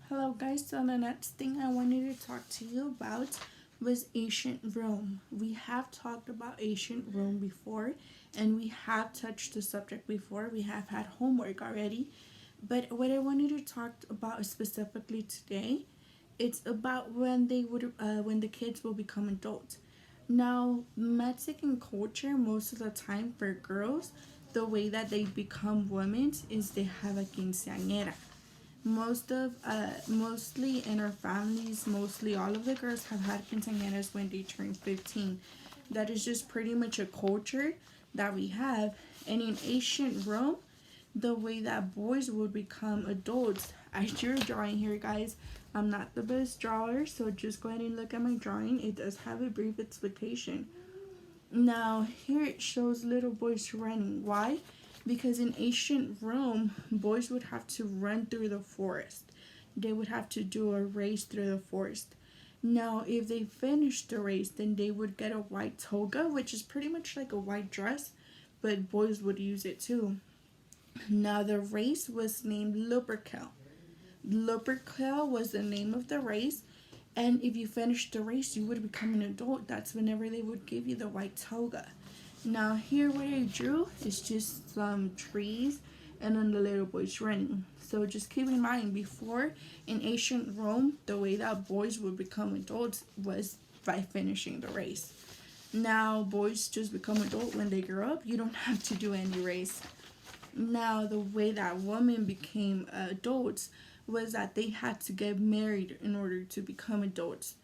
Hello guys, so the next thing I wanted to talk to you about was ancient Rome. We have talked about ancient Rome before and we have touched the subject before. We have had homework already. But what I wanted to talk about specifically today, it's about when the kids will become adults. Now, Mexican culture, most of the time for girls, the way that they become women is they have a quinceañera. Mostly in our families, mostly all of the girls have had quinceañeras when they turn 15. That is just pretty much a culture that we have. And in ancient Rome, the way that boys would become adults, as you're drawing here, guys, I'm not the best drawer, so just go ahead and look at my drawing. It does have a brief explication. Now, here it shows little boys running. Why? Because in ancient Rome, boys would have to run through the forest. They would have to do a race through the forest. Now, if they finished the race, then they would get a white toga, which is pretty much like a white dress, but boys would use it too. Now, the race was named Lupercal. Lupercal was the name of the race, and if you finished the race, you would become an adult. That's whenever they would give you the white toga. Now here what I drew is just some trees and then the little boys running. So just keep in mind, before in ancient Rome, the way that boys would become adults was by finishing the race. Now boys just become adult when they grow up. You don't have to do any race. Now the way that women became adults was that they had to get married in order to become adults.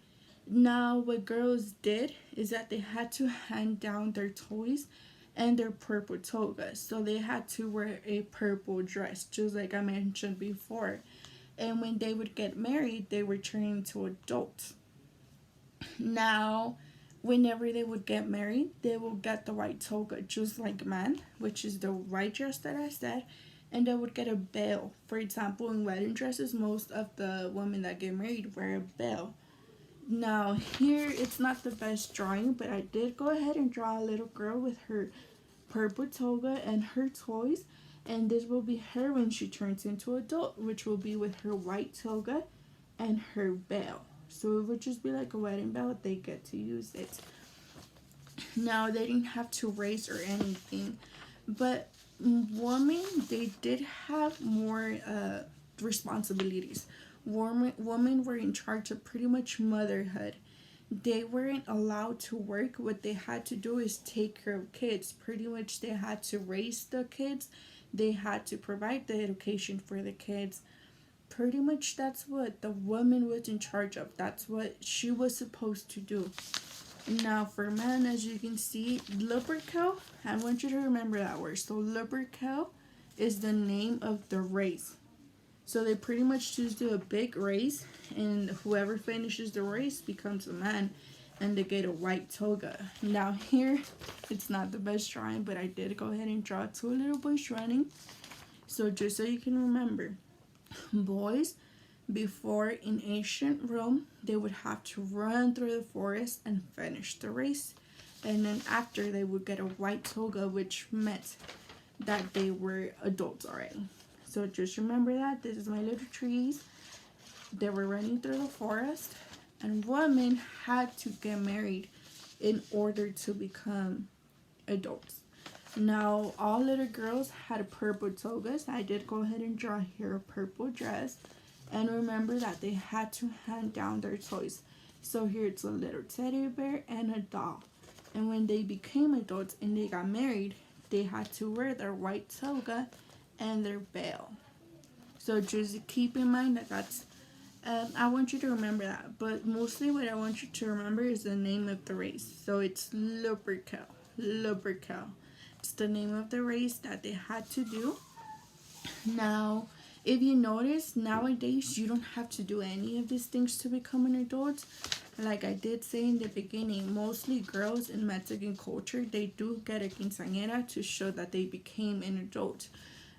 Now, what girls did is that they had to hand down their toys and their purple togas. So they had to wear a purple dress, just like I mentioned before. And when they would get married, they were turning into adults. Now, whenever they would get married, they will get the white toga, just like men, which is the white dress that I said. And they would get a veil. For example, in wedding dresses, most of the women that get married wear a veil. Now here it's not the best drawing, but I did go ahead and draw a little girl with her purple toga and her toys, and this will be her when she turns into adult, which will be with her white toga and her veil. So it would just be like a wedding veil. They get to use it. Now they didn't have to race or anything, but women, they did have more responsibilities. Women were in charge of pretty much motherhood. They weren't allowed to work. What they had to do is take care of kids. Pretty much they had to raise the kids. They had to provide the education for the kids. Pretty much that's what the woman was in charge of. That's what she was supposed to do. Now for men, as you can see, Lupercal, I want you to remember that word. So Lupercal is the name of the race. So they pretty much just do a big race, and whoever finishes the race becomes a man, and they get a white toga. Now here, it's not the best drawing, but I did go ahead and draw two little boys running. So just so you can remember, boys, before in ancient Rome, they would have to run through the forest and finish the race. And then after, they would get a white toga, which meant that they were adults already. So just remember that. This is my little trees. They were running through the forest, and women had to get married in order to become adults. Now, all little girls had purple togas. I did go ahead and draw here a purple dress. And remember that they had to hand down their toys. So here it's a little teddy bear and a doll. And when they became adults and they got married, they had to wear their white toga and their veil. So just keep in mind that that's I want you to remember that, but mostly what I want you to remember is the name of the race. So it's Lupercal. It's the name of the race that they had to do. Now if you notice, nowadays you don't have to do any of these things to become an adult. Like I did say in the beginning, mostly girls in Mexican culture, they do get a quinceañera to show that they became an adult.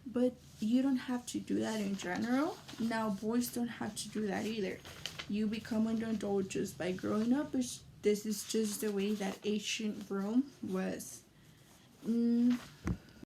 But you don't have to do that in general. Now boys don't have to do that either. You become an adult just by growing up. This is just the way that ancient Rome was.